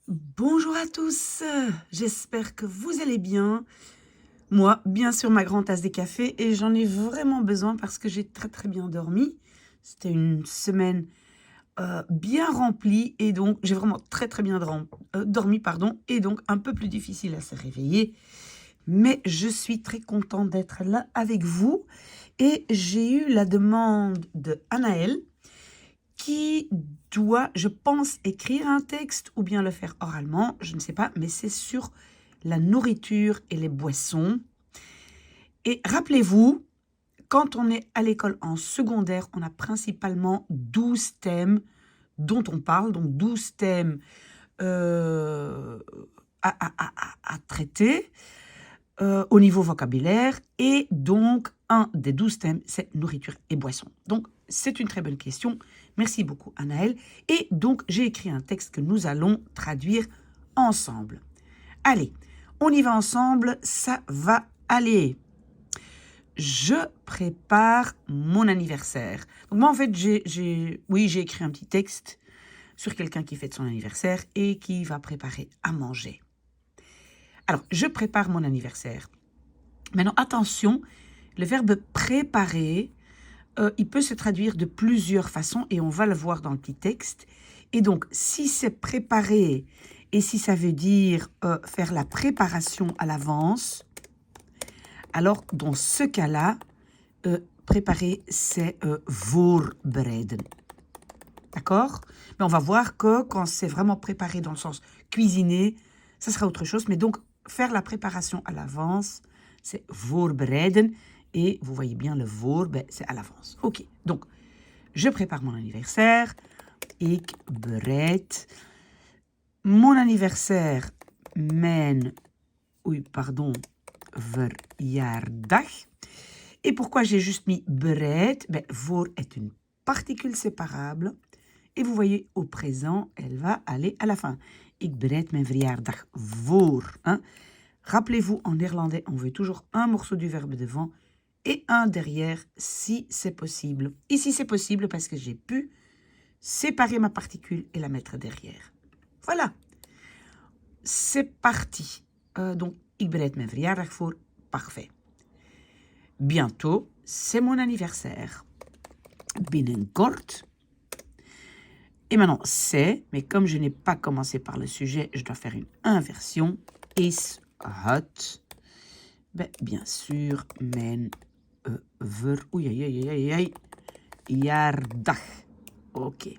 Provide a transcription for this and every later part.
Bonjour à tous, j'espère que vous allez bien. Moi, bien sûr, ma grande tasse de café et j'en ai vraiment besoin parce que j'ai très bien dormi. C'était une semaine bien remplie et donc j'ai vraiment très bien dormi, pardon, et donc un peu plus difficile à se réveiller. Mais je suis très contente d'être là avec vous et j'ai eu la demande de Anaël qui doit, je pense, écrire un texte ou bien le faire oralement, je ne sais pas, mais c'est sur la nourriture et les boissons. Et rappelez-vous, quand on est à l'école en secondaire, on a principalement 12 thèmes dont on parle, donc 12 thèmes euh, à traiter au niveau vocabulaire. Et donc, un des 12 thèmes, c'est nourriture et boisson. Donc, c'est une très bonne question. Merci beaucoup, Anaël. Et donc, j'ai écrit un texte que nous allons traduire ensemble. Allez, on y va ensemble, ça va aller. Je prépare mon anniversaire. Donc moi, en fait, j'ai écrit un petit texte sur quelqu'un qui fête son anniversaire et qui va préparer à manger. Alors, je prépare mon anniversaire. Maintenant, attention, le verbe préparer, il peut se traduire de plusieurs façons et on va le voir dans le petit texte. Et donc, si c'est préparer et si ça veut dire faire la préparation à l'avance, alors dans ce cas-là, préparer, c'est voorbereiden. D'accord? Mais on va voir que quand c'est vraiment préparé dans le sens cuisiner, ça sera autre chose. Mais donc, faire la préparation à l'avance, c'est voorbereiden. Et vous voyez bien le voor, c'est à l'avance. Ok, donc, je prépare mon anniversaire. Ik bereid mon anniversaire, verjaardag. Et pourquoi j'ai juste mis bereid? Voor est une particule séparable. Et vous voyez, au présent, elle va aller à la fin. Ik bereid mijn verjaardag voor. Hein? Rappelez-vous, en néerlandais, on veut toujours un morceau du verbe devant et un derrière, si c'est possible. Ici, c'est possible parce que j'ai pu séparer ma particule et la mettre derrière. Voilà. C'est parti. Donc, ik bereid mijn verjaardag voor. Parfait. Bientôt, c'est mon anniversaire. Binnenkort. Et maintenant, c'est, mais comme je n'ai pas commencé par le sujet, je dois faire une inversion. Is het, bien sûr, mijn verjaardag. Ok.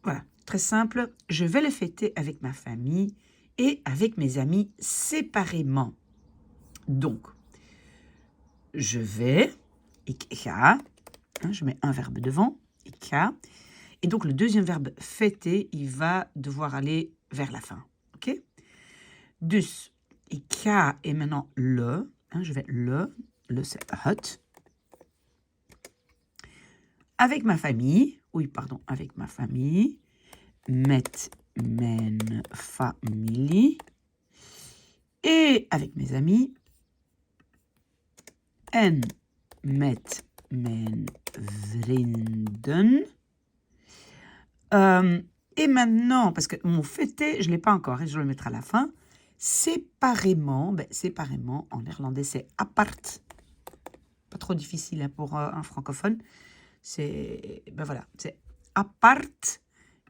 Voilà, très simple. Je vais le fêter avec ma famille et avec mes amis séparément. Donc, je vais, ik ga, je mets un verbe devant, ik ga. Et donc, le deuxième verbe fêter, il va devoir aller vers la fin. Ok? Dus, ik ga est maintenant le. Je vais le c'est het. Avec ma famille, avec ma famille. Met mijn familie. Et avec mes amis. En met mijn vrienden. Et maintenant, parce que mon fêter, je ne l'ai pas encore, et je vais le mettre à la fin. Séparément, séparément, en néerlandais, c'est apart. Pas trop difficile pour un francophone. C'est, voilà, c'est apart.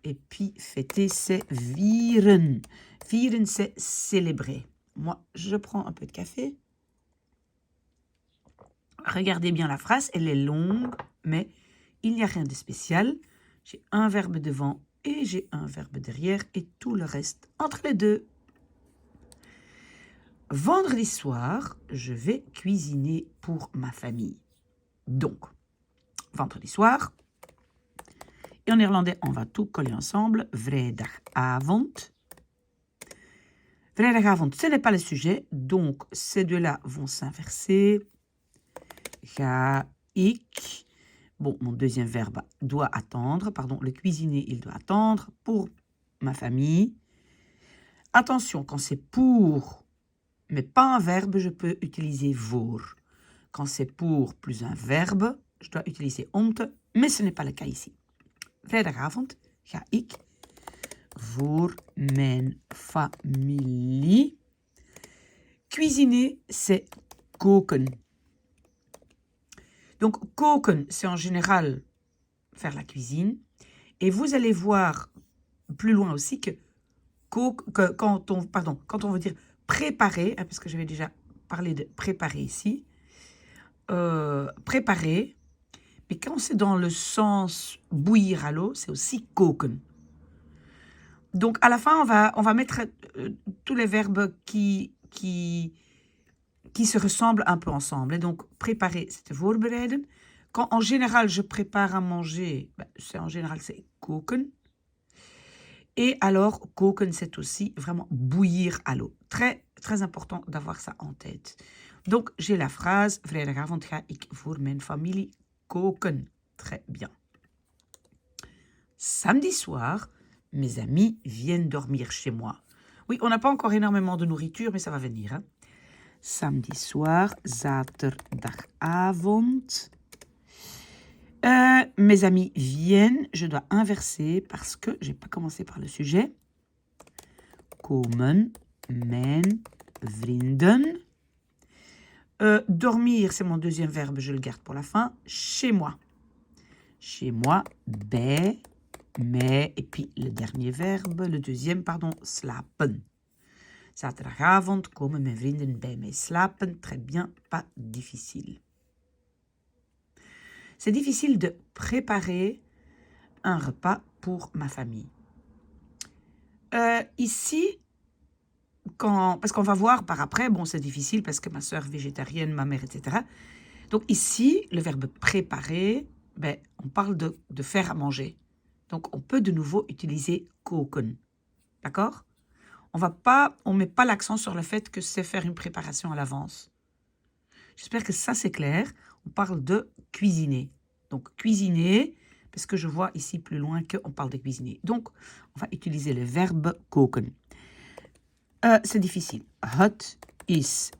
Et puis, fêter, c'est vieren. Vieren, c'est célébrer. Moi, je prends un peu de café. Regardez bien la phrase, elle est longue, mais il n'y a rien de spécial. J'ai un verbe devant et j'ai un verbe derrière et tout le reste entre les deux. Vendredi soir, je vais cuisiner pour ma famille. Donc, vendredi soir. Et en néerlandais, on va tout coller ensemble. Vrijdagavond. Vrijdagavond, ce n'est pas le sujet, donc ces deux-là vont s'inverser. Ga ik. Bon, mon deuxième verbe doit attendre. Pardon, le cuisiner, il doit attendre pour ma famille. Attention, quand c'est pour, mais pas un verbe, je peux utiliser voor. Quand c'est pour plus un verbe, je dois utiliser ont, mais ce n'est pas le cas ici. Vrijdagavond ga ik voor mijn familie. Cuisiner, c'est koken. Donc, koken, c'est en général faire la cuisine. Et vous allez voir plus loin aussi que quand on veut dire préparer, parce que j'avais déjà parlé de préparer ici, préparer, mais quand c'est dans le sens bouillir à l'eau, c'est aussi koken. Donc à la fin, on va mettre tous les verbes qui se ressemblent un peu ensemble. Et donc préparer, c'est voorbereiden. Quand en général je prépare à manger, c'est koken. Et alors, koken, c'est aussi vraiment bouillir à l'eau. Très, très important d'avoir ça en tête. Donc, j'ai la phrase, vrijdagavond ga ik voor mijn familie koken. Très bien. Samedi soir, mes amis viennent dormir chez moi. Oui, on n'a pas encore énormément de nourriture, mais ça va venir. Hein. Samedi soir, zaterdagavond. Mes amis viennent, je dois inverser parce que je n'ai pas commencé par le sujet. Komen mijn vrienden. Dormir, c'est mon deuxième verbe, je le garde pour la fin. Chez moi. Chez moi, bij, mij, et puis le dernier verbe, le deuxième, pardon, slapen. Zaterdagavond komen mijn vrienden bij mij slapen. Très bien, pas difficile. C'est difficile de préparer un repas pour ma famille. Ici, parce qu'on va voir par après, bon, c'est difficile parce que ma soeur est végétarienne, ma mère, etc. Donc ici, le verbe préparer, on parle de faire à manger. Donc on peut de nouveau utiliser koken. D'accord? On ne met pas l'accent sur le fait que c'est faire une préparation à l'avance. J'espère que ça c'est clair. On parle de cuisiner. Donc, cuisiner, parce que je vois ici plus loin qu'on parle de cuisiner. Donc, on va utiliser le verbe koken. C'est difficile. Het is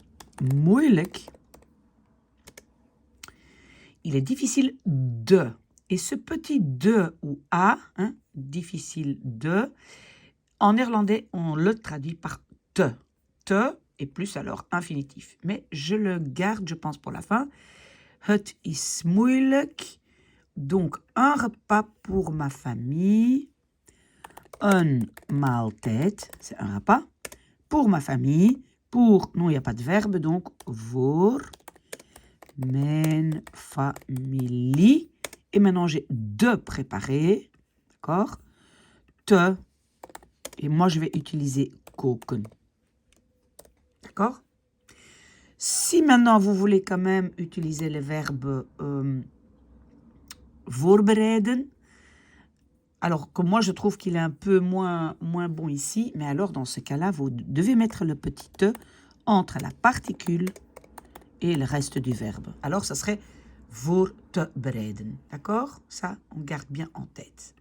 moeilijk. Il est difficile de. Et ce petit de ou a, hein, difficile de, en néerlandais, on le traduit par te. Te et plus alors infinitif. Mais je le garde, je pense, pour la fin. Het is moeilijk. Donc, un repas pour ma famille. Een maaltijd, c'est un repas. Pour ma famille. Pour, non, il n'y a pas de verbe, donc voor mijn familie. Et maintenant, j'ai de préparer. D'accord? Te. Et moi, je vais utiliser koken. D'accord? Si maintenant, vous voulez quand même utiliser le verbe voorbereiden, alors que moi, je trouve qu'il est un peu moins bon ici, mais alors, dans ce cas-là, vous devez mettre le petit « te » entre la particule et le reste du verbe. Alors, ça serait « voor te bereiden ». D'accord? Ça, on garde bien en tête.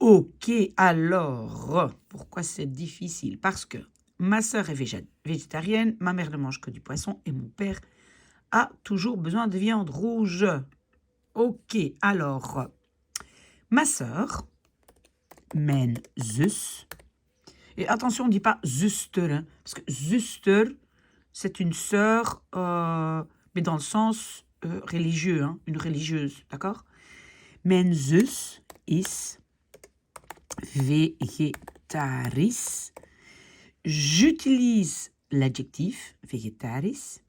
Ok, alors, pourquoi c'est difficile? Parce que ma sœur est végétarienne, ma mère ne mange que du poisson et mon père a toujours besoin de viande rouge. Ok, alors, ma sœur, mijn zus, et attention, on ne dit pas zuster, hein, parce que zuster, c'est une sœur, mais dans le sens religieux, hein, une religieuse, d'accord? Mijn zus is végétarisch. J'utilise l'adjectif végétarisch.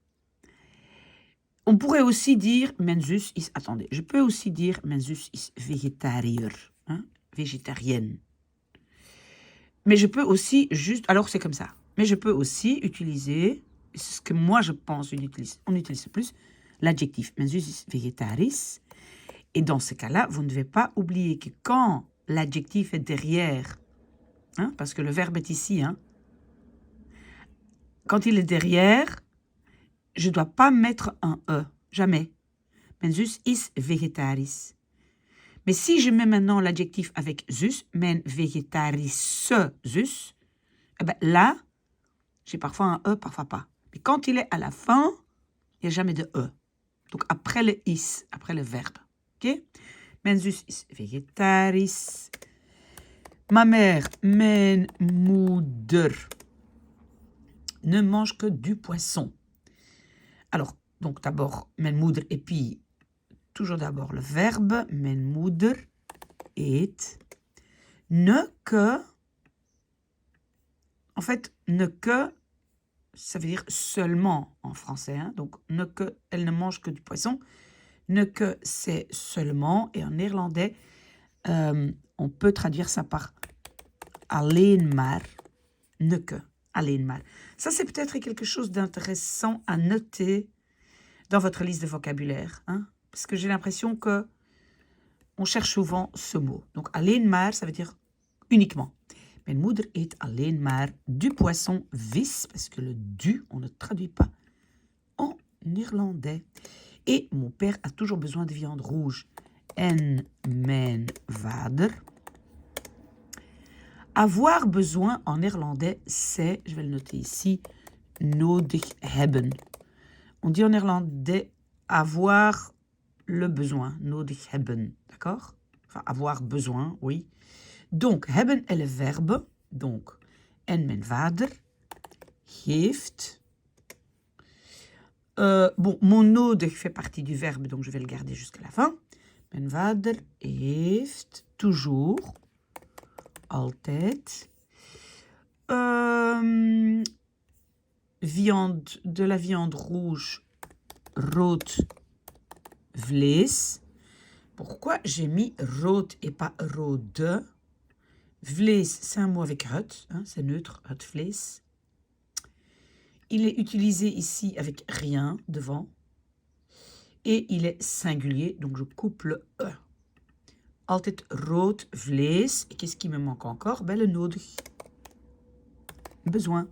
On pourrait aussi dire mijn zus is... Attendez, je peux aussi dire mijn zus is végétariër, hein, végétarienne. Mais je peux aussi juste... Alors c'est comme ça. Mais je peux aussi utiliser, c'est ce que moi je pense, on utilise plus, l'adjectif mijn zus is végétarisch. Et dans ce cas-là, vous ne devez pas oublier que quand l'adjectif est derrière, hein, parce que le verbe est ici, hein, quand il est derrière, je ne dois pas mettre un E, jamais. Mijn zus is vegetarisch. Mais si je mets maintenant l'adjectif avec zus, mijn végétarische zus, eh ben là, j'ai parfois un E, parfois pas. Mais quand il est à la fin, il n'y a jamais de E. Donc après le is, après le verbe. Ok? Mijn zus is vegetarisch. Ma mère, mijn moeder, ne mange que du poisson. Alors, donc d'abord, mijn moeder, et puis toujours d'abord le verbe, mijn moeder eet. Ne que, en fait, ne que, ça veut dire seulement en français, hein? Donc ne que, elle ne mange que du poisson. Ne que, c'est seulement, et en néerlandais, on peut traduire ça par alleen maar, ne que, alleen maar. Ça, c'est peut-être quelque chose d'intéressant à noter dans votre liste de vocabulaire, hein? Parce que j'ai l'impression que on cherche souvent ce mot. Donc, alleen maar, ça veut dire uniquement. Mijn moeder eet alleen maar du poisson, vis, parce que le du, on ne traduit pas en néerlandais. Et mon père a toujours besoin de viande rouge. En mijn vader. Avoir besoin en néerlandais, c'est, je vais le noter ici, nodig hebben. On dit en néerlandais avoir le besoin, nodig hebben, d'accord? Enfin, avoir besoin, oui. Donc, hebben est le verbe, donc, en mijn vader heeft. Bon, mon nodig fait partie du verbe, donc je vais le garder jusqu'à la fin. Mijn vader heeft toujours, altijd, viande, de la viande rouge, rood vlees. Pourquoi j'ai mis rood et pas rode? Vlees, c'est un mot avec het, hein, c'est neutre, het vlees. Il est utilisé ici avec rien devant. Et il est singulier, donc je coupe le E. Altijd rood vlees. Et qu'est-ce qui me manque encore? Ben, le nodig. Besoin.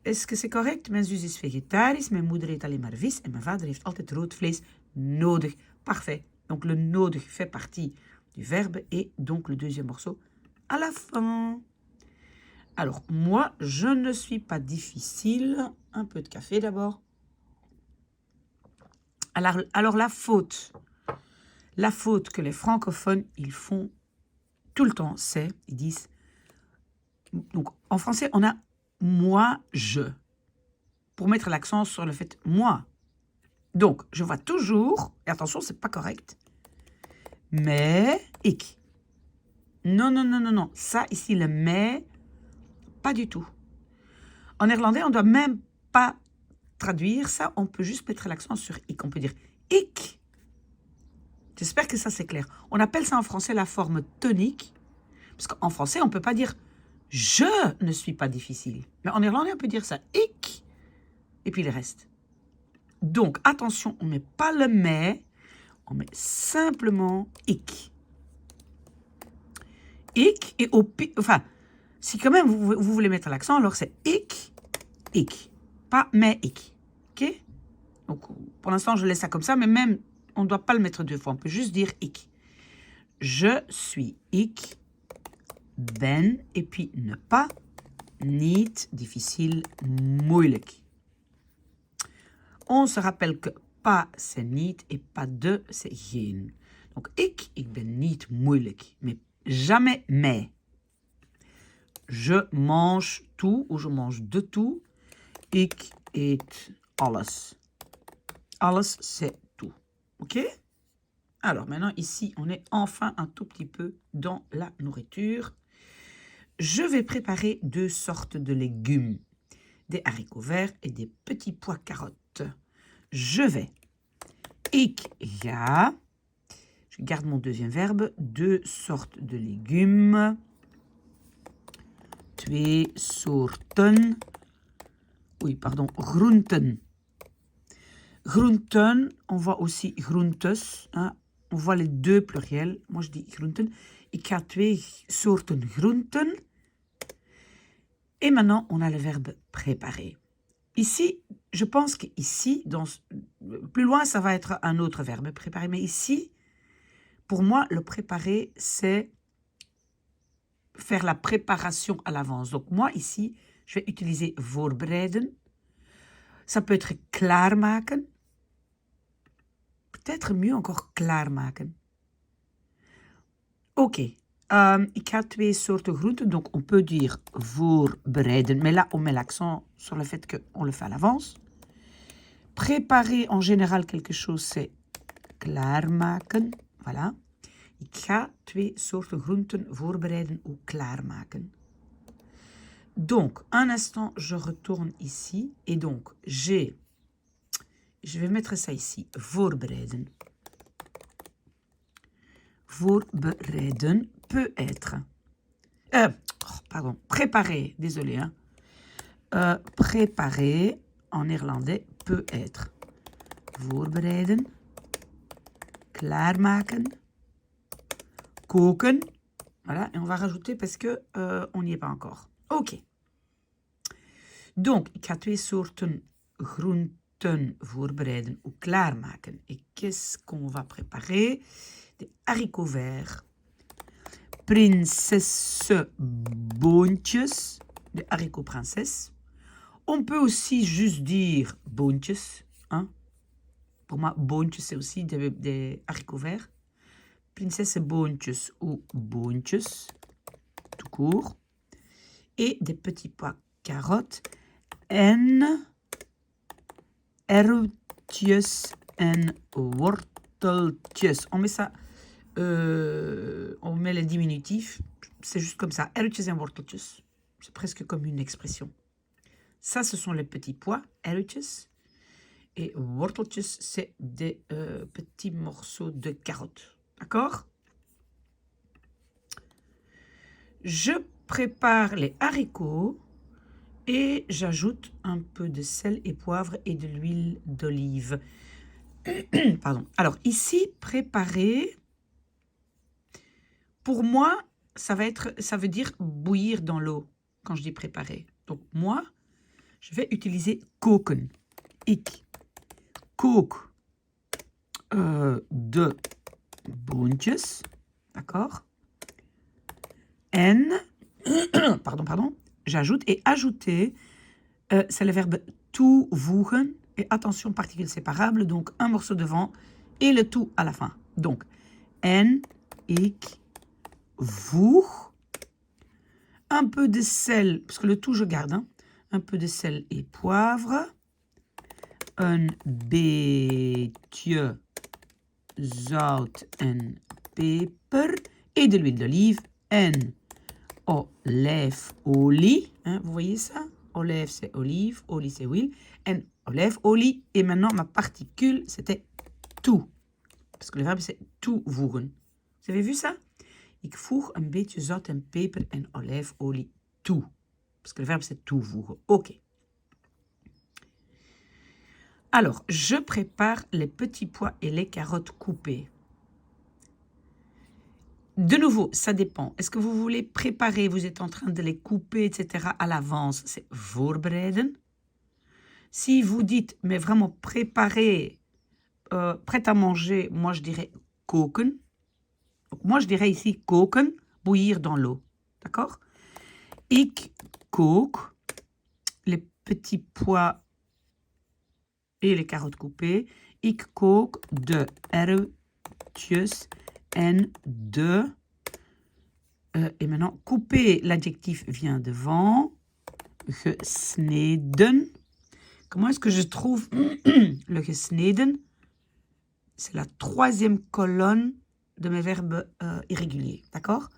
Est-ce que c'est correct? Mijn zus is vegetarisch, mijn moeder eet alleen maar vis en mijn vader heeft altijd rood vlees nodig. Parfait. Donc le nodig fait partie du verbe et donc le deuxième morceau à la fin. Alors, moi, je ne suis pas difficile. Un peu de café d'abord. Alors la faute que les francophones, ils font tout le temps, c'est, ils disent, donc en français, on a moi, je, pour mettre l'accent sur le fait moi. Donc, je vois toujours, et attention, c'est pas correct, mais, ik. Non. Ça, ici, le mais, pas du tout. En néerlandais, on ne doit même pas traduire ça, on peut juste mettre l'accent sur ik. On peut dire ik. J'espère que ça, c'est clair. On appelle ça en français la forme tonique, parce qu'en français, on ne peut pas dire je ne suis pas difficile. Mais en néerlandais, on peut dire ça ik, et puis le reste. Donc, attention, on ne met pas le mais, on met simplement ik. Ik, et au pire, enfin, si quand même vous voulez mettre l'accent, alors c'est ik, pas mais ik. Ok? Donc, pour l'instant, je laisse ça comme ça, mais même, on ne doit pas le mettre deux fois, on peut juste dire ik. Je suis ik, ben, et puis ne pas, niet, difficile, moeilijk. On se rappelle que pas, c'est niet, et pas de, c'est geen. Donc, ik ben niet moeilijk, mais jamais mais. Je mange tout, ou je mange de tout. Ik eet alles. Alles, c'est tout. OK? Alors, maintenant, ici, on est enfin un tout petit peu dans la nourriture. Je vais préparer deux sortes de légumes. Des haricots verts et des petits pois carottes. Je vais. Ik ga. Je garde mon deuxième verbe. Deux sortes de légumes. Twee soorten. Oui, pardon, groenten. Groenten, on voit aussi groentes. Hein? On voit les deux pluriels. Moi, je dis groenten. Ik ga twee soorten groenten. Et maintenant, on a le verbe préparer. Ici, je pense qu'ici, plus loin, ça va être un autre verbe, préparer. Mais ici, pour moi, le préparer, c'est faire la préparation à l'avance. Donc moi, ici, je vais utiliser voorbereiden. Ça peut être klaarmaken. Peut-être mieux encore klaarmaken. Ok, Ik ga 2 soorten groenten, donc on peut dire voorbereiden, mais là on met l'accent sur le fait qu'on le fait à l'avance. Préparer en général quelque chose, c'est klaarmaken. Voilà. Ik ga 2 soorten groenten voorbereiden ou klaarmaken. Donc, un instant, je retourne ici. Et donc, je vais mettre ça ici. Voorbereiden. Voorbereiden peut être. Pardon, préparer, désolé. Hein. Préparer, en néerlandais, peut être. Voorbereiden. Klaarmaken. Koken. Voilà, et on va rajouter parce que on n'y est pas encore. Ok. Donc, ik ga 2 soorten groenten voorbereiden ou klaarmaken. Et qu'est-ce qu'on va préparer? Des haricots verts. Prinsessenboontjes. Des haricots princesse. On peut aussi juste dire boontjes. Hein? Pour moi, boontjes, c'est aussi des haricots verts. Prinsessenboontjes ou boontjes. Tout court. Et des petits pois carottes. En erwtjes en worteltjes. On met ça, on met les diminutifs, c'est juste comme ça. Erwtjes en worteltjes. C'est presque comme une expression. Ça, ce sont les petits pois, erwtjes. Et worteltjes, c'est des petits morceaux de carottes. D'accord? Je prépare les haricots. Et j'ajoute un peu de sel et poivre et de l'huile d'olive. Pardon. Alors ici, préparer, pour moi, ça veut dire bouillir dans l'eau quand je dis préparer. Donc moi, je vais utiliser koken. Ik kook de boontjes. D'accord? En, pardon. J'ajoute et ajouter, c'est le verbe toevoegen. Et attention, particules séparables, donc un morceau devant et le tout à la fin. Donc, en ik voeg un peu de sel, parce que le tout je garde, hein, un peu de sel et poivre, een beetje zout en peper et de l'huile d'olive en olijfolie, hein, vous voyez ça? Olijf c'est olive, olie c'est huile, en olijfolie. Et maintenant ma particule c'était toe, parce que le verbe c'est toevoegen. Vous avez vu ça? Ik voeg een beetje zout en peper en olijfolie toe, parce que le verbe c'est toevoegen. Ok. Alors, je prépare les petits pois et les carottes coupées. De nouveau, ça dépend. Est-ce que vous voulez préparer, vous êtes en train de les couper, etc. à l'avance, c'est voorbereiden. Si vous dites, mais vraiment préparer, prêt à manger, moi je dirais koken. Donc moi je dirais ici koken, bouillir dans l'eau. D'accord? Ik kook les petits pois et les carottes coupées. Ik kook de erwtjes en de... et maintenant, couper, l'adjectif vient devant. Gesneden. Comment est-ce que je trouve le gesneden? C'est la 3e colonne de mes verbes irréguliers. D'accord?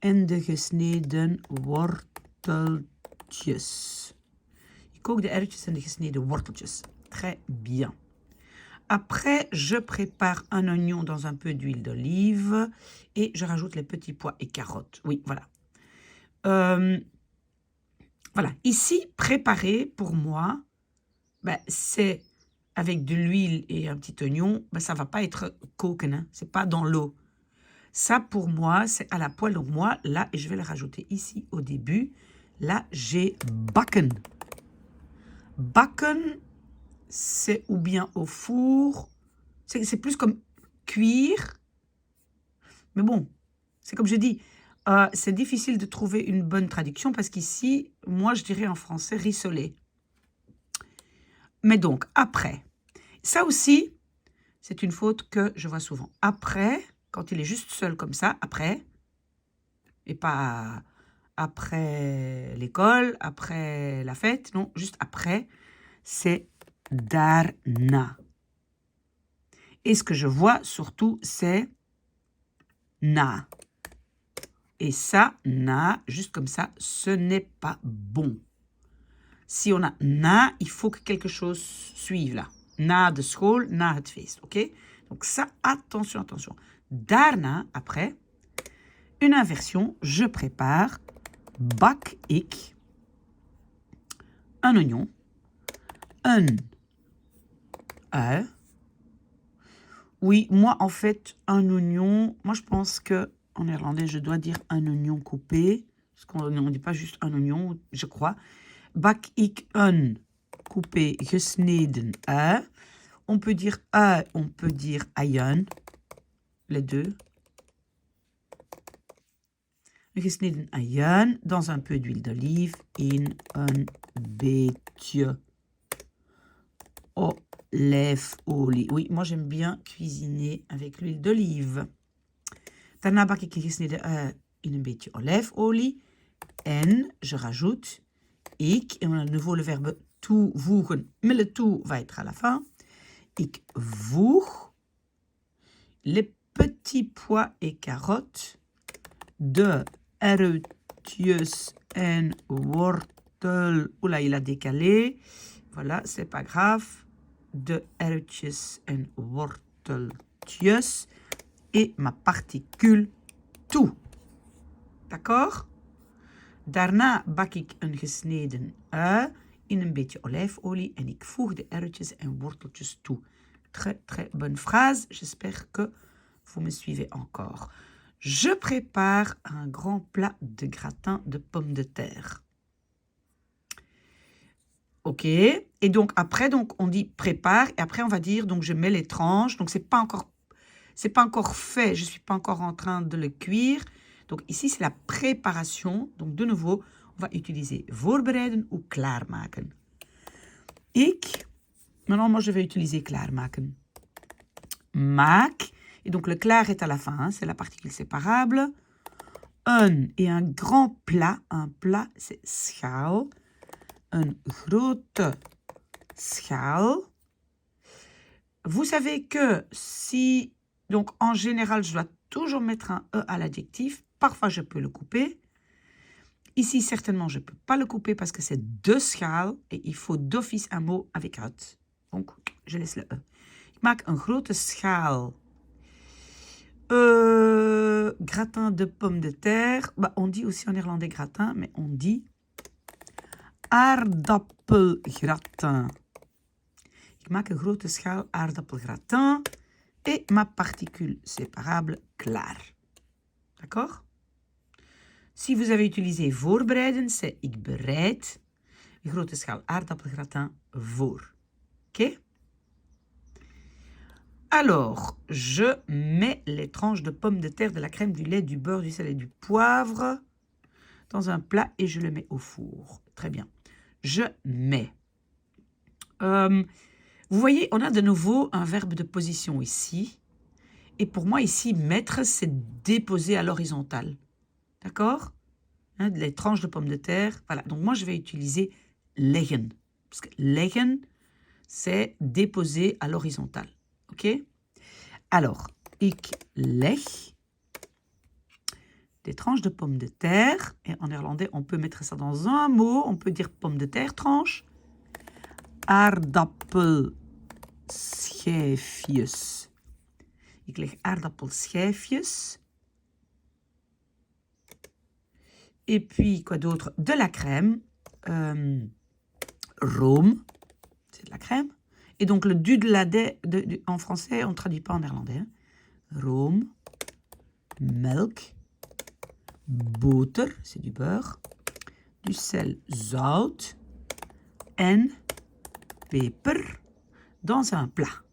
En de gesneden worteltjes. Ik kook de erwtjes en de gesneden worteltjes. Très bien. Après, je prépare un oignon dans un peu d'huile d'olive et je rajoute les petits pois et carottes. Oui, voilà. Voilà. Ici, préparer, pour moi, ben, c'est avec de l'huile et un petit oignon. Ben, ça ne va pas être koken, hein, c'est pas dans l'eau. Ça, pour moi, c'est à la poêle. Donc moi, là, et je vais le rajouter ici au début. Là, j'ai bakken. Bakken, c'est ou bien au four, c'est plus comme cuire. Mais bon, c'est comme je dis, c'est difficile de trouver une bonne traduction parce qu'ici, moi, je dirais en français rissoler. Mais donc, après, ça aussi, c'est une faute que je vois souvent. Après, quand il est juste seul comme ça, après, Et pas après l'école, après la fête, non, juste après, c'est daarna. Et ce que je vois surtout, c'est na. Et ça, na, juste comme ça, ce n'est pas bon. Si on a na, il faut que quelque chose suive là. Na de school, na het feest, ok? Donc ça, attention, attention. Daarna, après, une inversion, je prépare, bak ik, un oignon, un ui. Oui, moi, en fait, un oignon, moi, je pense que en néerlandais, je dois dire un oignon coupé, parce qu'on ne dit pas juste un oignon, je crois. Bak ik een coupé gesneden ui. On peut dire ui, on peut dire aïen, les deux. Een gesneden aïen dans un peu d'huile d'olive in een beetje olijfolie. Oui, moi j'aime bien cuisiner avec l'huile d'olive. Daarna bak ik een gesneden ui in een beetje olijfolie. En je rajoute ik, et on a de nouveau le verbe toevoegen, mais le tout va être à la fin. Ik voeg les petits pois et carottes, de erwtjes en wortel. Oula, il a décalé. Voilà, c'est pas grave. De erwtjes en worteltjes. Et ma particule toe. D'accord? Daarna bak ik een gesneden ui in een beetje olijfolie en ik voeg de erwtjes en worteltjes toe. Très, très bonne phrase. J'espère que vous me suivez encore. Je prépare un grand plat de gratin de pommes de terre. Ok. Et donc, après, donc, on dit prépare. Et après, on va dire, donc, je mets les tranches. Donc, c'est pas encore fait. Je suis pas encore en train de le cuire. Donc, ici, c'est la préparation. Donc, de nouveau, on va utiliser voorbereiden ou klaarmaken. Maintenant, moi, je vais utiliser klaarmaken. Maak. Et donc, le klaar est à la fin. Hein, c'est la particule séparable. Et un grand plat. Un plat, c'est schaal. Een grote schaal. Vous savez que si... Donc, en général, je dois toujours mettre un E à l'adjectif. Parfois, je peux le couper. Ici, certainement, je ne peux pas le couper parce que c'est de schaal. Et il faut d'office un mot avec uit. Donc, je laisse le E. Ik maak een grote schaal. Gratin de pommes de terre. Bah, on dit aussi en néerlandais gratin, mais on dit aardappelgratin. Ik maak een grote schaal aardappelgratin. Et ma particule séparable klaar. D'accord? Si vous avez utilisé voorbereiden, c'est ik bereid een grote schaal aardappelgratin voor. Ok? Alors, je mets les tranches de pommes de terre, de la crème, du lait, du beurre, du sel et du poivre dans un plat et je le mets au four. Très bien. Je mets. Vous voyez, on a de nouveau un verbe de position ici. Et pour moi, ici, mettre, c'est déposer à l'horizontale. D'accord? Hein, les tranches de pommes de terre. Voilà. Donc, moi, je vais utiliser leggen. Parce que leggen, c'est déposer à l'horizontale. OK? Alors, ik leg des tranches de pommes de terre. Et en néerlandais, on peut mettre ça dans un mot. On peut dire pommes de terre, tranche. Aardappelschijfjes. Ik leg aardappelschijfjes. Et puis, quoi d'autre? De la crème. Room. C'est de la crème. Et donc, le du de la en français, on ne traduit pas en néerlandais. Hein. Room. Melk. Boter. C'est du beurre. Du sel, zout. En peper. Dans un plat.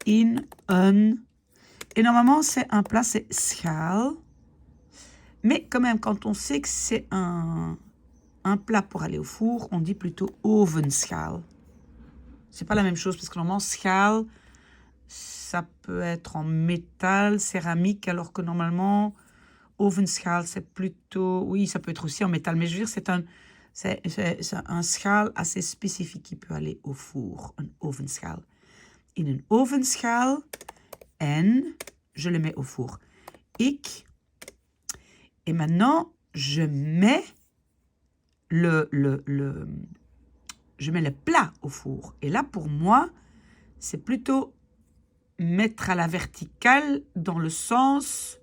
In een... Et normalement, c'est un plat, c'est schaal. Mais quand même, quand on sait que c'est un plat pour aller au four, on dit plutôt ovenschaal. C'est pas la même chose, parce que normalement, schaal, ça peut être en métal, céramique, alors que normalement, ovenschaal, c'est plutôt... Oui, ça peut être aussi en métal, mais je veux dire, c'est un schaal assez spécifique qui peut aller au four, een ovenschaal. In een ovenschaal en je le mets au four. Et maintenant, je mets je mets le plat au four. Et là, pour moi, c'est plutôt mettre à la verticale dans le sens...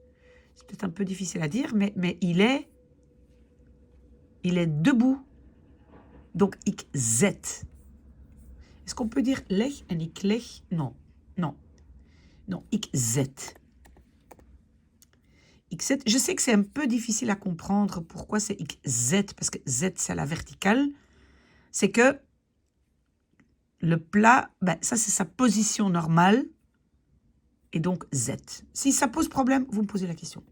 C'est peut-être un peu difficile à dire, mais il est debout. Donc, ik zet. Est-ce qu'on peut dire leg en ik leg? Non, non. Non, ik zet. Ik zet. Je sais que c'est un peu difficile à comprendre pourquoi c'est ik zet, parce que zet, c'est à la verticale. C'est que le plat, ça, c'est sa position normale. Et donc, zet. Si ça pose problème, vous me posez la question.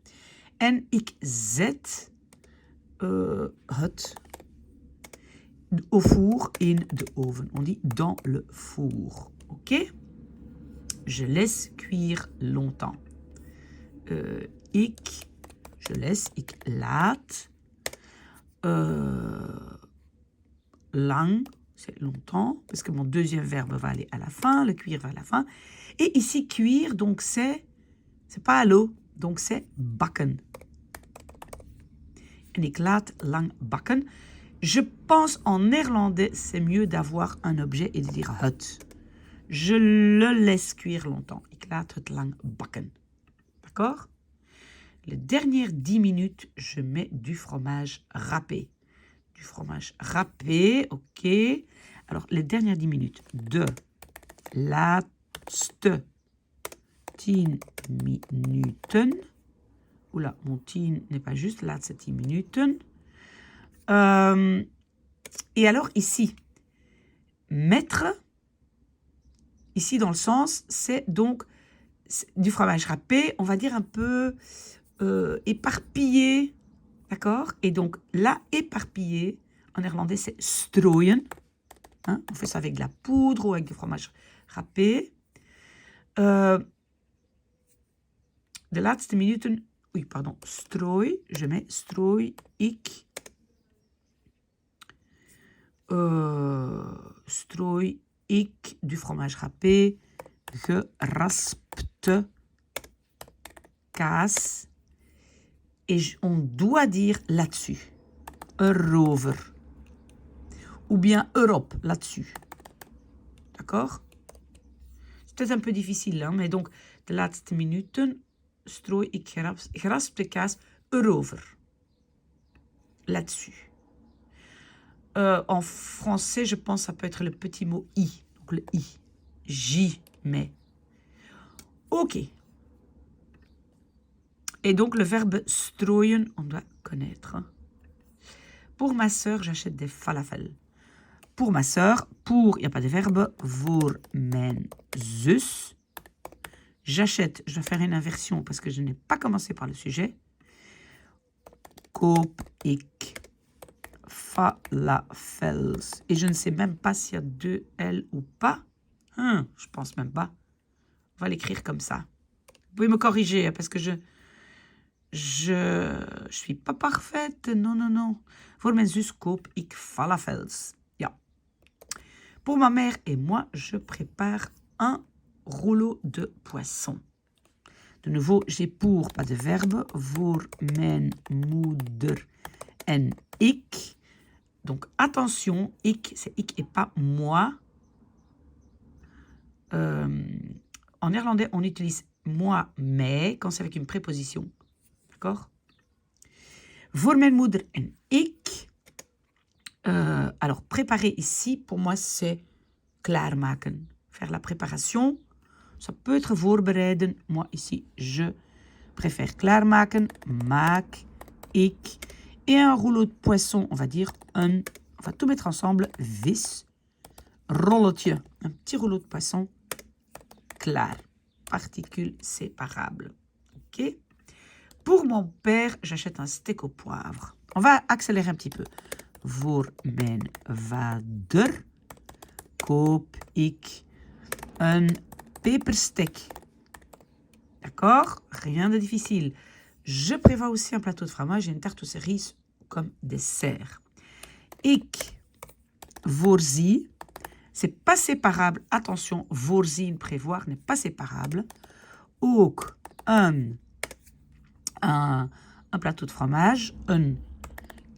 En ik zet het au four in de oven. On dit dans le four. OK? Je laisse cuire longtemps. Je laisse, ik laat. Lang, c'est longtemps, parce que mon deuxième verbe va aller à la fin, le cuire va à la fin. Et ici, cuire, donc c'est pas à l'eau, donc c'est bakken. En ik laat lang bakken. Je pense en néerlandais, c'est mieux d'avoir un objet et de dire het. Je le laisse cuire longtemps. Ik laat het lang bakken. D'accord? Les dernières 10 minutes, je mets du fromage râpé. Du fromage râpé, ok. Alors, les dernières 10 minutes. De laatste 10 minuten. Oula, mon 10 n'est pas juste. Laatste 10 minuten. Et alors, ici, mettre, ici dans le sens, c'est donc du fromage râpé, on va dire un peu éparpillé, d'accord? Et donc là, éparpillé, en néerlandais, c'est strooien. Hein? On fait ça avec de la poudre ou avec du fromage râpé. De laatste minuten, oui, pardon, strooi, je mets strooi, ik. Strooi ik du fromage râpé, geraspte kaas. Et on doit dire là-dessus, erover. Ou bien Europe, là-dessus. D'accord? C'est peut-être un peu difficile, hein, mais donc, de laatste minuten, strooi ik geraspte kaas, erover. Là-dessus. En français, je pense que ça peut être le petit mot i. Donc le i. J'y mets. OK. Et donc le verbe strooien, on doit connaître. Hein. Pour ma sœur, j'achète des falafels. Pour ma sœur, pour, il n'y a pas de verbe. Voor mijn zus. J'achète, je vais faire une inversion parce que je n'ai pas commencé par le sujet. Koop ik falafels. Et je ne sais même pas s'il y a deux L ou pas. Je pense même pas. On va l'écrire comme ça. Vous pouvez me corriger parce que je suis pas parfaite. Non, non, non. Voor mijn zus koop ik falafels. Ja. Pour ma mère et moi, je prépare un rouleau de poisson. De nouveau, j'ai pour, pas de verbe. Voor mijn moeder en ik. Donc, attention, ik, c'est ik et pas moi. En néerlandais, on utilise moi, mais, quand c'est avec une préposition. D'accord? Voor mijn moeder en ik. Alors, préparer ici, pour moi, c'est klaarmaken. Faire la préparation. Ça peut être voorbereiden. Moi, ici, je préfère klaarmaken. Maak, ik. Et un rouleau de poisson, on va dire on va tout mettre ensemble. Vis, rolletje. Un petit rouleau de poisson. Klaar. Particules séparables. OK? Pour mon père, j'achète un steak au poivre. On va accélérer un petit peu. Voor mijn vader koop ik een peperstek. D'accord? Rien de difficile. Je prévois aussi un plateau de fromage et une tarte aux cerises comme dessert. Ik voorzie, c'est pas séparable. Attention, voorzien, prévoir n'est pas séparable. Ook un plateau de fromage, een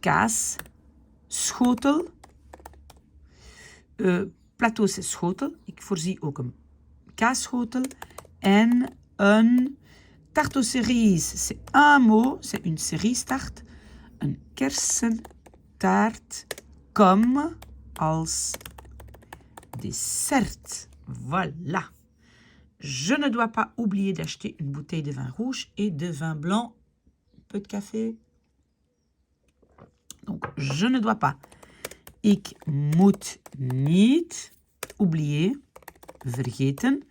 kaasschotel. Plateau, c'est schotel. Ik voorzie ook een kaasschotel. En een tarte aux cerises, c'est un mot, c'est une cerise tarte. Een kersentaart comme als dessert. Voilà. Je ne dois pas oublier d'acheter une bouteille de vin rouge et de vin blanc. Un peu de café. Donc, je ne dois pas. Ik moet niet oublier, vergeten.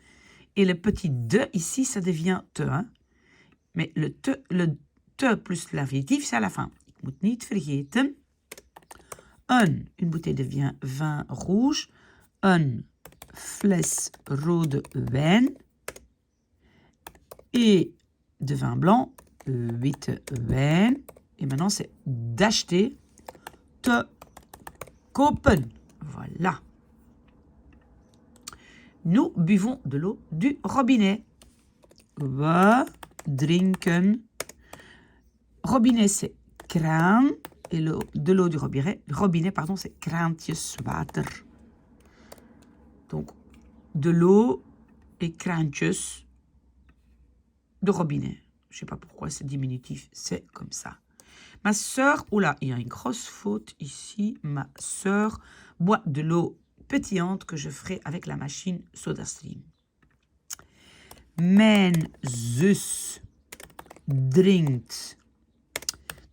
Et le petit de ici, ça devient te. Hein? Mais le te plus l'infinitif, c'est à la fin. Ik moet niet vergeten. Une bouteille de vin rouge. Een fles rode wijn. Et de vin blanc, witte wijn. Et maintenant, c'est d'acheter, te kopen. Voilà. Nous buvons de l'eau du robinet. We drinken. Robinet, c'est kraan. Et de l'eau du robinet, pardon, c'est kraantjeswater. Donc, de l'eau et kraantjes de robinet. Je ne sais pas pourquoi c'est diminutif, c'est comme ça. Ma sœur, oula, il y a une grosse faute ici. Ma sœur boit de l'eau pétillante que je ferai avec la machine SodaStream. Mijn zus drinkt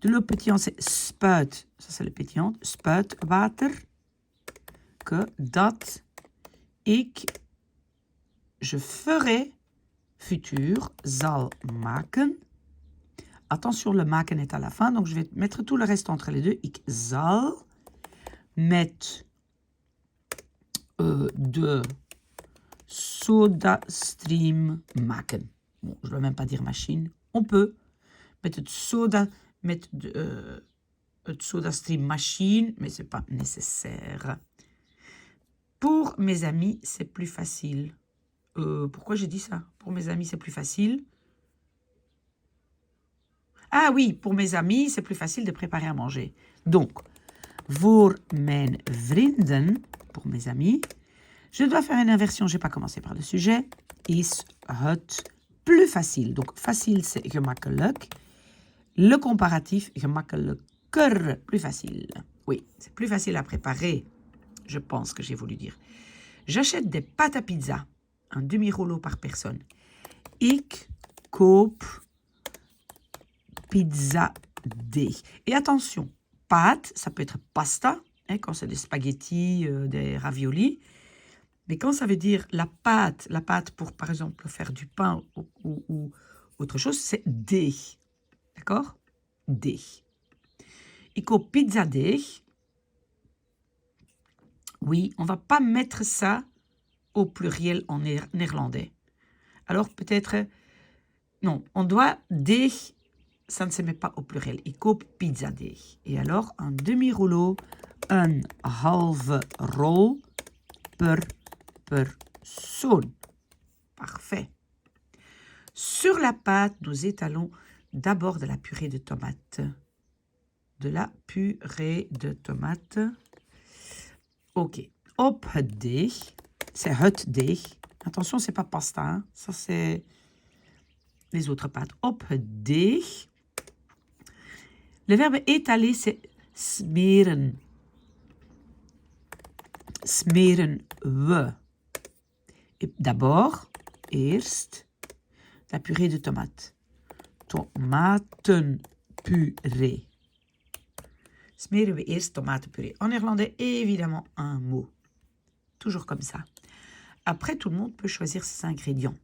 de l'eau pétillante, c'est spuit. Ça, c'est le pétillant. Spuitwater. Que dat je ferai, futur, zal maken. Attention, le maken est à la fin, donc je vais mettre tout le reste entre les deux. Ik zal met de SodaStream maken. Bon, je ne dois même pas dire machine. On peut mettre de SodaStream machine, mais ce n'est pas nécessaire. Pour mes amis, c'est plus facile. Pourquoi j'ai dit ça? Pour mes amis, c'est plus facile. Ah oui, pour mes amis, c'est plus facile de préparer à manger. Donc, voor mijn vrienden, pour mes amis, je dois faire une inversion, je n'ai pas commencé par le sujet, is het plus facile. Donc, facile, c'est gemakkelijk. Le comparatif, gemakkelijker, plus facile. Oui, c'est plus facile à préparer, je pense que j'ai voulu dire. J'achète des pâtes à pizza, un demi-rouleau par personne. Ik koop pizza deeg. Et attention, pâte, ça peut être pasta, hein, quand c'est des spaghettis, des raviolis. Mais quand ça veut dire la pâte pour, par exemple, faire du pain ou autre chose, c'est deeg. D'accord? Deeg. Ik koop pizza deeg. Oui, on ne va pas mettre ça au pluriel en néerlandais. Alors peut-être... Non, on doit deeg, ça ne se met pas au pluriel. Ik koop pizza deeg. Et alors, un demi-rouleau, een halve rol per persoon. Parfait. Sur la pâte, nous étalons d'abord de la purée de tomates. De la purée de tomates. Ok. Op het deeg. C'est het deeg. Attention, c'est pas pasta. Hein? Ça, c'est les autres pâtes. Op het deeg. Le verbe étaler, c'est smeren. Smeren we. Et d'abord, eerst, la purée de tomates. Tomatenpuree. Smeren we eerst tomatenpuree. En néerlandais, évidemment, un mot. Toujours comme ça. Après, tout le monde peut choisir ses ingrédients.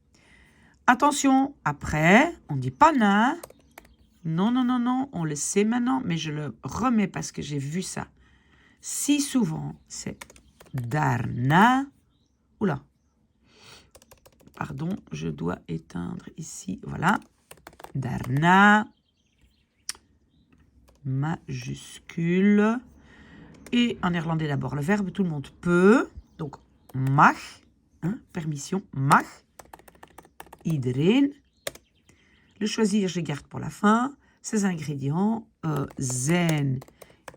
Attention, après, on ne dit pas na. Non, non, non, non, on le sait maintenant, mais je le remets parce que j'ai vu ça si souvent. C'est daarna. Oula. Pardon, je dois éteindre ici. Voilà. Daarna. majuscule. Et en néerlandais d'abord, le verbe, tout le monde peut. Donc, mag, hein, permission, mag. Iedereen. Le choisir, je garde pour la fin. Ces ingrédients zijn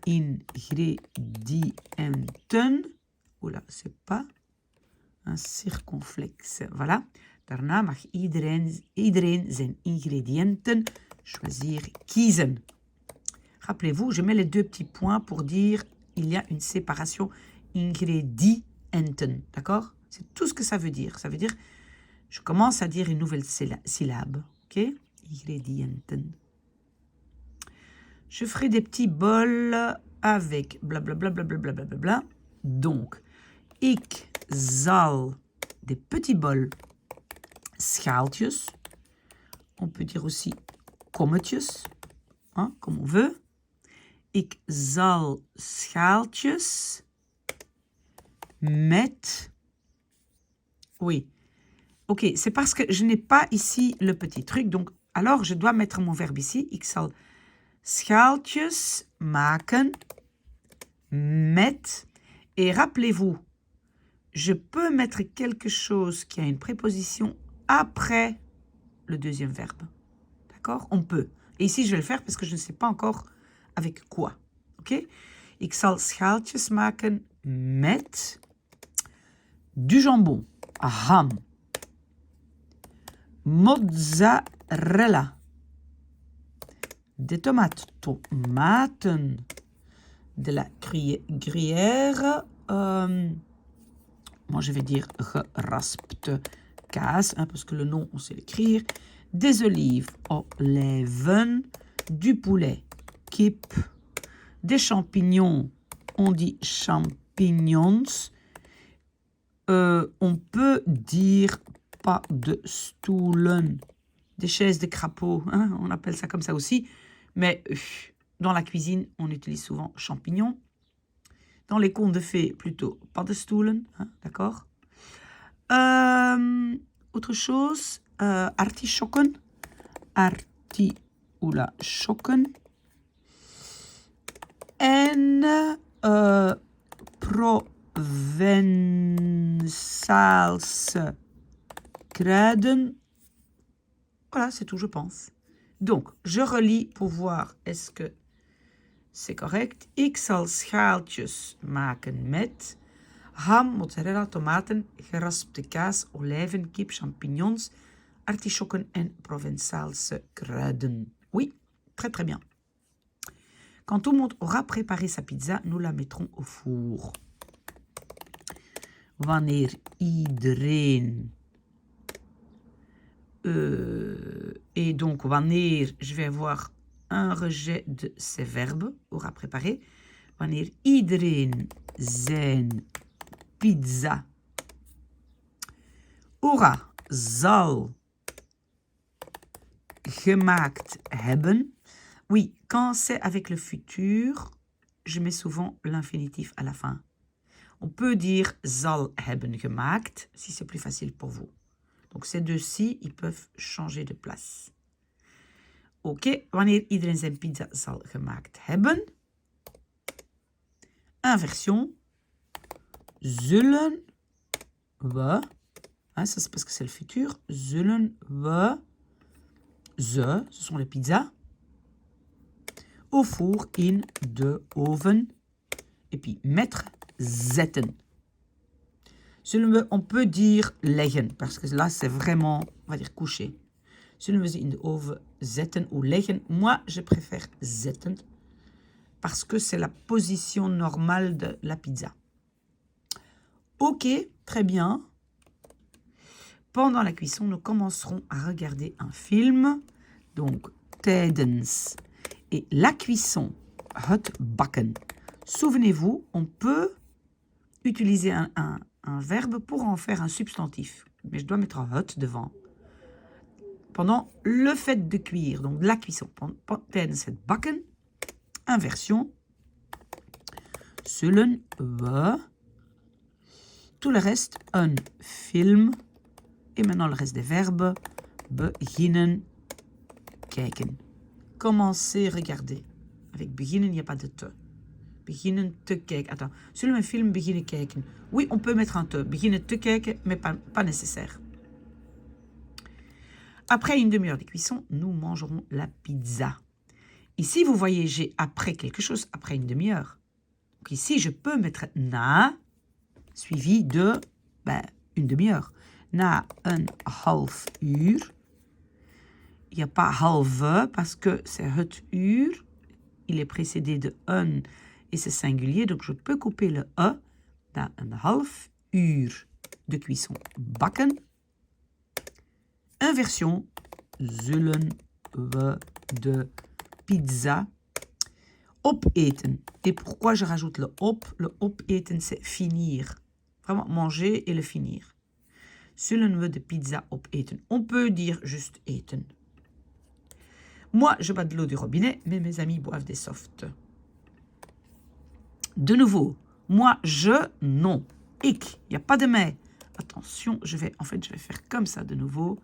ingrediënten. Oula, c'est pas un circonflexe. Voilà. Daarna mag iedereen zijn ingrediënten choisir, kiezen. Rappelez-vous, je mets les deux petits points pour dire il y a une séparation ingrediënten. D'accord? C'est tout ce que ça veut dire. Ça veut dire, je commence à dire une nouvelle syllabe. Ok? Ingrediënten. Je ferai des petits bols avec blablabla. Bla. Donc, ik zal des petits bols, schaaltjes. On peut dire aussi kommetjes, hein, comme on veut. Ik zal schaaltjes met... Oui. Ok, c'est parce que je n'ai pas ici le petit truc. Donc, alors, je dois mettre mon verbe ici. Ik zal schaaltjes maken met... Et rappelez-vous, je peux mettre quelque chose qui a une préposition après le deuxième verbe. D'accord? On peut. Et ici, je vais le faire parce que je ne sais pas encore avec quoi. Ok? Ik zal schaaltjes maken met du jambon, ham, mozzarella, des tomates, tomaten, de la gruyère, moi je vais dire geraspte kaas, hein, parce que le nom on sait l'écrire, des olives, olijven, du poulet, kip, des champignons, on dit champignons, on peut dire pas de stoelen, des chaises de crapaud, hein, on appelle ça comme ça aussi, mais dans la cuisine, on utilise souvent champignons. Dans les contes de fées, plutôt paddenstoelen, hein, d'accord. Autre chose, artisjokken. Artisjokken. En Provençaalse kruiden. Voilà, c'est tout, je pense. Donc, je relis pour voir est-ce que c'est correct. Ik zal schaaltjes maken met ham, mozzarella, tomaten, geraspte kaas, olijven, kip, champignons, artisjokken en Provençaalse kruiden. Oui, très très bien. Quand tout le monde aura préparé sa pizza, nous la mettrons au four. Wanneer iedereen... et donc, wanneer, je vais avoir un rejet de ces verbes, aura préparé. Wanneer iedereen zijn pizza aura, zal gemaakt hebben. Oui, quand c'est avec le futur, je mets souvent l'infinitif à la fin. On peut dire zal hebben gemaakt, si c'est plus facile pour vous. Donc ces deux-ci, ils peuvent changer de place. Ok, wanneer iedereen zijn pizza zal gemaakt hebben. Inversion. Zullen we, hein, ça c'est parce que c'est le futur, zullen we, ce sont les pizzas, au four, in de oven, et puis mettre, zetten. Zullen we, on peut dire leggen, parce que là c'est vraiment, on va dire coucher. Zullen we ze in de oven zetten ou leggen? Moi, je préfère zetten, parce que c'est la position normale de la pizza. Ok, très bien. Pendant la cuisson, nous commencerons à regarder un film. Donc, tijdens. Et la cuisson, het bakken. Souvenez-vous, on peut utiliser un verbe pour en faire un substantif. Mais je dois mettre un het devant. Pendant le fait de cuire, donc la cuisson. Tijdens het bakken. Inversion. Zullen we. Tout le reste, un film. Et maintenant le reste des verbes. Beginnen, kijken. Commencer, regarder Avec beginnen, il n'y a pas de te. Beginnen te kijken. Attends, zullen we een film beginnen kijken? Oui, on peut mettre un te. Beginnen te kijken, mais pas nécessaire. Après une demi-heure de cuisson, nous mangerons la pizza. Ici, vous voyez, j'ai après quelque chose, après une demi-heure. Donc ici, je peux mettre na, suivi de une demi-heure. Na een half uur. Il n'y a pas halve parce que c'est het uur. Il est précédé de un et c'est singulier. Donc je peux couper le e. Na een half uur de cuisson bakken. Inversion. Zullen we de pizza opeten. Et pourquoi je rajoute le op? Le opeten, c'est finir. Vraiment manger et le finir. Zullen we de pizza opeten? On peut dire juste eten. Moi, je bois de l'eau du robinet, mais mes amis boivent des softs. De nouveau, moi, je, non. Ik, il n'y a pas de mais. Attention, je vais faire comme ça de nouveau.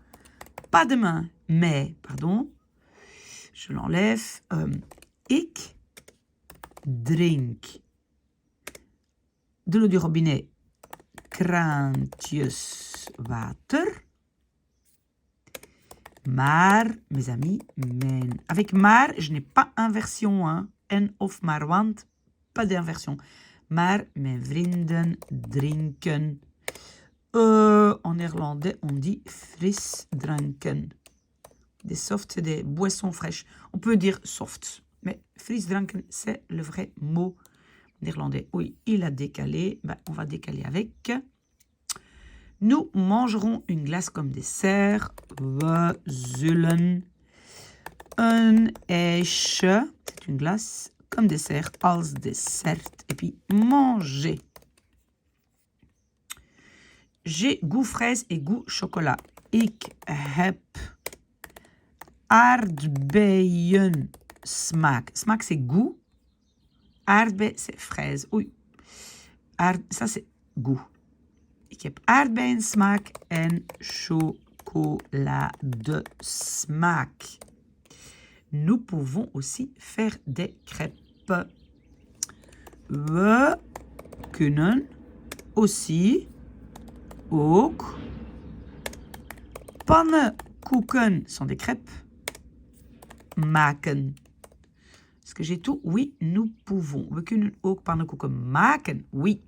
Pas de main, mais, pardon. Je l'enlève. Ik drink de l'eau du robinet, kraantjes water. Maar, mes amis, avec maar, je n'ai pas inversion, hein. En of maar, want, pas d'inversion. Maar mijn vrienden drinken. En néerlandais, on dit frisdranken. Des softs, c'est des boissons fraîches. On peut dire soft, mais frisdranken, c'est le vrai mot néerlandais. Oui, il a décalé. On va décaler avec. Nous mangerons une glace comme dessert. We zullen een ijsje, c'est une glace, comme dessert, als dessert. Et puis manger. J'ai goût fraise et goût chocolat. Ik heb aardbeien smaak. Smaak, c'est goût. Aardbei, c'est fraise. Oei. Ça, c'est goût. Ik heb aardbeiensmaak en chocoladesmaak. Nous pouvons aussi faire des crêpes. We kunnen aussi ook pannenkoeken, sont des crêpes, maken. Est-ce que j'ai tout? Oui, nous pouvons. We kunnen ook pannenkoeken maken. Oui.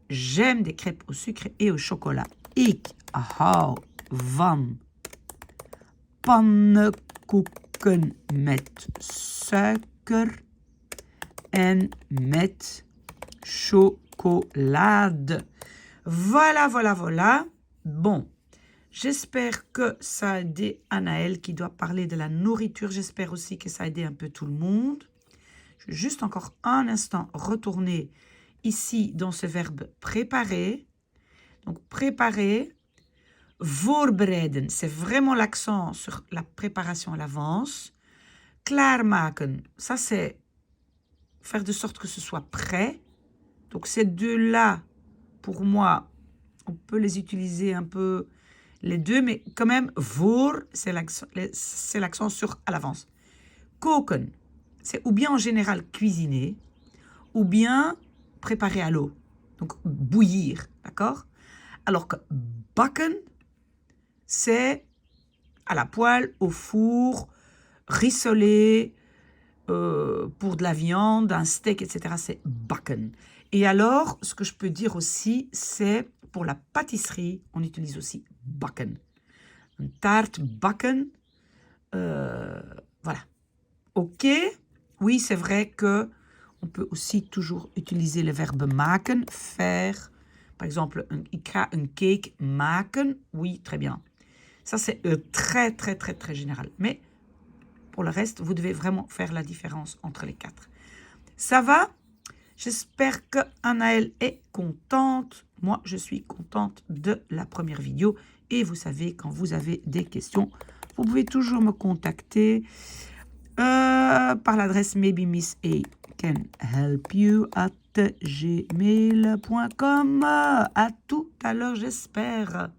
J'aime des crêpes au sucre et au chocolat. Ik hou van pannenkoeken met suiker en met chocolade. Voilà, voilà, voilà. Bon, j'espère que ça a aidé Anaël qui doit parler de la nourriture. J'espère aussi que ça a aidé un peu tout le monde. Je vais juste encore un instant retourner ici dans ce verbe préparer. Donc préparer, voorbereiden, c'est vraiment l'accent sur la préparation à l'avance. Klaarmaken, ça c'est faire de sorte que ce soit prêt. Donc ces deux-là, pour moi, on peut les utiliser un peu les deux, mais quand même, voor, c'est l'accent sur à l'avance. Koken, c'est ou bien en général cuisiner, ou bien préparer à l'eau, donc bouillir, d'accord? Alors que bakken, c'est à la poêle, au four, rissoler, pour de la viande, un steak, etc. C'est bakken. Et alors, ce que je peux dire aussi, c'est pour la pâtisserie, on utilise aussi bakken. Une tarte bakken, voilà. Ok, oui, c'est vrai que on peut aussi toujours utiliser le verbe maken, faire. Par exemple, ik ga een cake maken. Oui, très bien. Ça, c'est très, très, très, très général. Mais pour le reste, vous devez vraiment faire la différence entre les quatre. Ça va? J'espère que Anaël est contente. Moi, je suis contente de la première vidéo. Et vous savez, quand vous avez des questions, vous pouvez toujours me contacter par l'adresse maybeMissA@gmail.com. À tout à l'heure, j'espère.